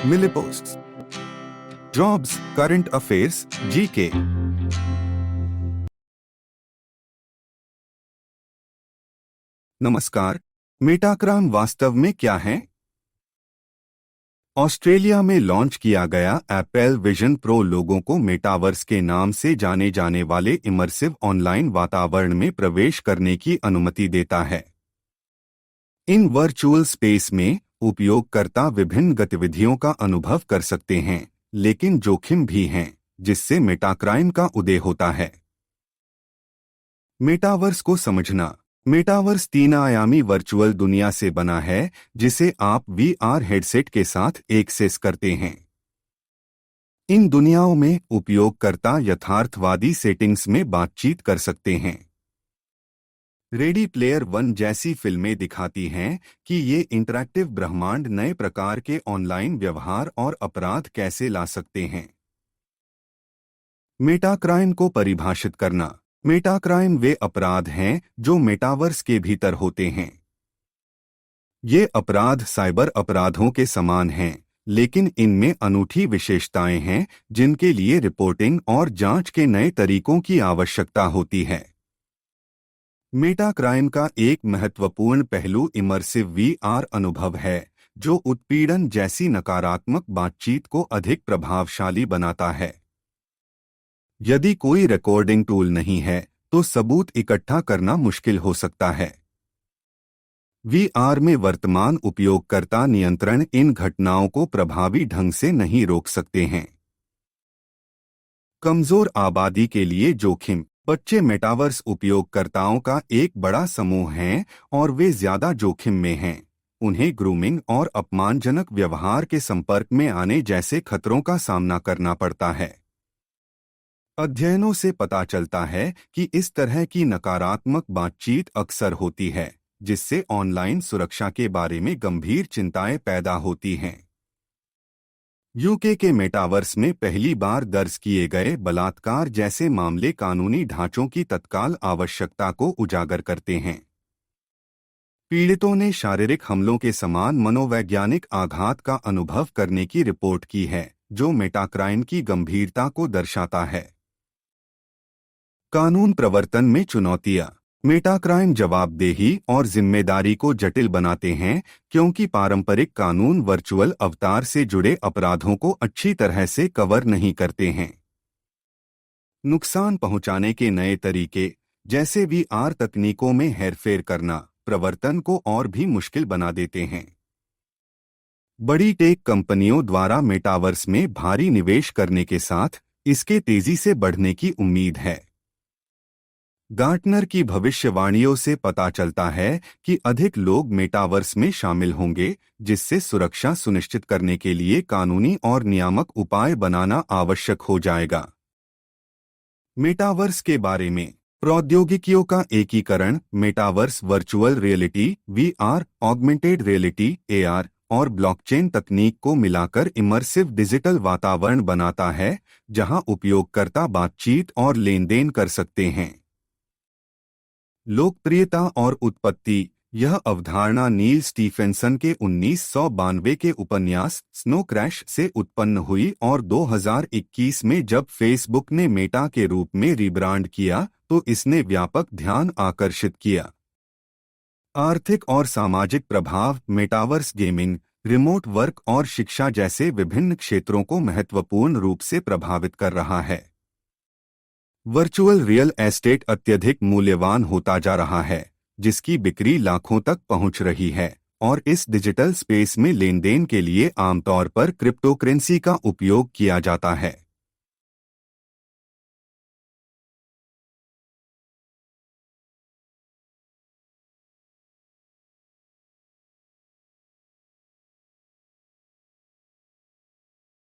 मिले posts, jobs, current affairs, GK. नमस्कार। मेटाक्राम वास्तव में क्या है? ऑस्ट्रेलिया में लॉन्च किया गया एप्पल विजन प्रो लोगों को मेटावर्स के नाम से जाने जाने वाले इमर्सिव ऑनलाइन वातावरण में प्रवेश करने की अनुमति देता है। इन वर्चुअल स्पेस में उपयोगकर्ता विभिन्न गतिविधियों का अनुभव कर सकते हैं, लेकिन जोखिम भी हैं, जिससे मेटाक्राइम का उदय होता है। मेटावर्स को समझना। मेटावर्स तीन आयामी वर्चुअल दुनिया से बना है जिसे आप वीआर हेडसेट के साथ एक्सेस करते हैं। इन दुनियाओं में उपयोगकर्ता यथार्थवादी सेटिंग्स में बातचीत कर सकते हैं। रेडी प्लेयर वन जैसी फिल्में दिखाती हैं कि ये इंटरैक्टिव ब्रह्मांड नए प्रकार के ऑनलाइन व्यवहार और अपराध कैसे ला सकते हैं। मेटाक्राइम को परिभाषित करना। मेटाक्राइम वे अपराध हैं जो मेटावर्स के भीतर होते हैं। ये अपराध साइबर अपराधों के समान हैं, लेकिन इनमें अनूठी विशेषताएं हैं जिनके लिए रिपोर्टिंग और जांच के नए तरीकों की आवश्यकता होती है। मेटाक्राइम का एक महत्वपूर्ण पहलू इमर्सिव वीआर अनुभव है, जो उत्पीड़न जैसी नकारात्मक बातचीत को अधिक प्रभावशाली बनाता है। यदि कोई रिकॉर्डिंग टूल नहीं है, तो सबूत इकट्ठा करना मुश्किल हो सकता है। वीआर में वर्तमान उपयोगकर्ता नियंत्रण इन घटनाओं को प्रभावी ढंग से नहीं रोक सकते हैं। कमजोर आबादी के लिए जोखिम। बच्चे मेटावर्स उपयोगकर्ताओं का एक बड़ा समूह हैं और वे ज्यादा जोखिम में हैं। उन्हें ग्रूमिंग और अपमानजनक व्यवहार के संपर्क में आने जैसे खतरों का सामना करना पड़ता है। अध्ययनों से पता चलता है कि इस तरह की नकारात्मक बातचीत अक्सर होती है, जिससे ऑनलाइन सुरक्षा के बारे में गंभीर चिंताएं पैदा होती हैं। यूके के मेटावर्स में पहली बार दर्ज किए गए बलात्कार जैसे मामले कानूनी ढांचों की तत्काल आवश्यकता को उजागर करते हैं। पीड़ितों ने शारीरिक हमलों के समान मनोवैज्ञानिक आघात का अनुभव करने की रिपोर्ट की है, जो मेटाक्राइम की गंभीरता को दर्शाता है। कानून प्रवर्तन में चुनौतियां। मेटाक्राइम जवाबदेही और जिम्मेदारी को जटिल बनाते हैं, क्योंकि पारंपरिक कानून वर्चुअल अवतार से जुड़े अपराधों को अच्छी तरह से कवर नहीं करते हैं। नुकसान पहुंचाने के नए तरीके, जैसे वीआर तकनीकों में हेरफेर करना, प्रवर्तन को और भी मुश्किल बना देते हैं। बड़ी टेक कंपनियों द्वारा मेटावर्स में भारी निवेश करने के साथ इसके तेजी से बढ़ने की उम्मीद है। गार्टनर की भविष्यवाणियों से पता चलता है कि अधिक लोग मेटावर्स में शामिल होंगे, जिससे सुरक्षा सुनिश्चित करने के लिए कानूनी और नियामक उपाय बनाना आवश्यक हो जाएगा। मेटावर्स के बारे में। प्रौद्योगिकियों का एकीकरण। Metaverse virtual reality VR, augmented reality AR और ब्लॉकचेन तकनीक को मिलाकर इमर्सिव डिजिटल वातावरण बनाता है, जहां उपयोगकर्ता बातचीत और लेनदेन कर सकते हैं। लोकप्रियता और उत्पत्ति। यह अवधारणा नील स्टीफेंसन के 1992 के उपन्यास स्नो क्रैश से उत्पन्न हुई और 2021 में जब फेसबुक ने मेटा के रूप में रिब्रांड किया तो इसने व्यापक ध्यान आकर्षित किया। आर्थिक और सामाजिक प्रभाव। मेटावर्स गेमिंग, रिमोट वर्क और शिक्षा जैसे विभिन्न क्षेत्रों को महत्वपूर्ण रूप से प्रभावित कर रहा है। वर्चुअल रियल एस्टेट अत्यधिक मूल्यवान होता जा रहा है, जिसकी बिक्री लाखों तक पहुंच रही है, और इस डिजिटल स्पेस में लेनदेन के लिए आमतौर पर क्रिप्टोकरेंसी का उपयोग किया जाता है।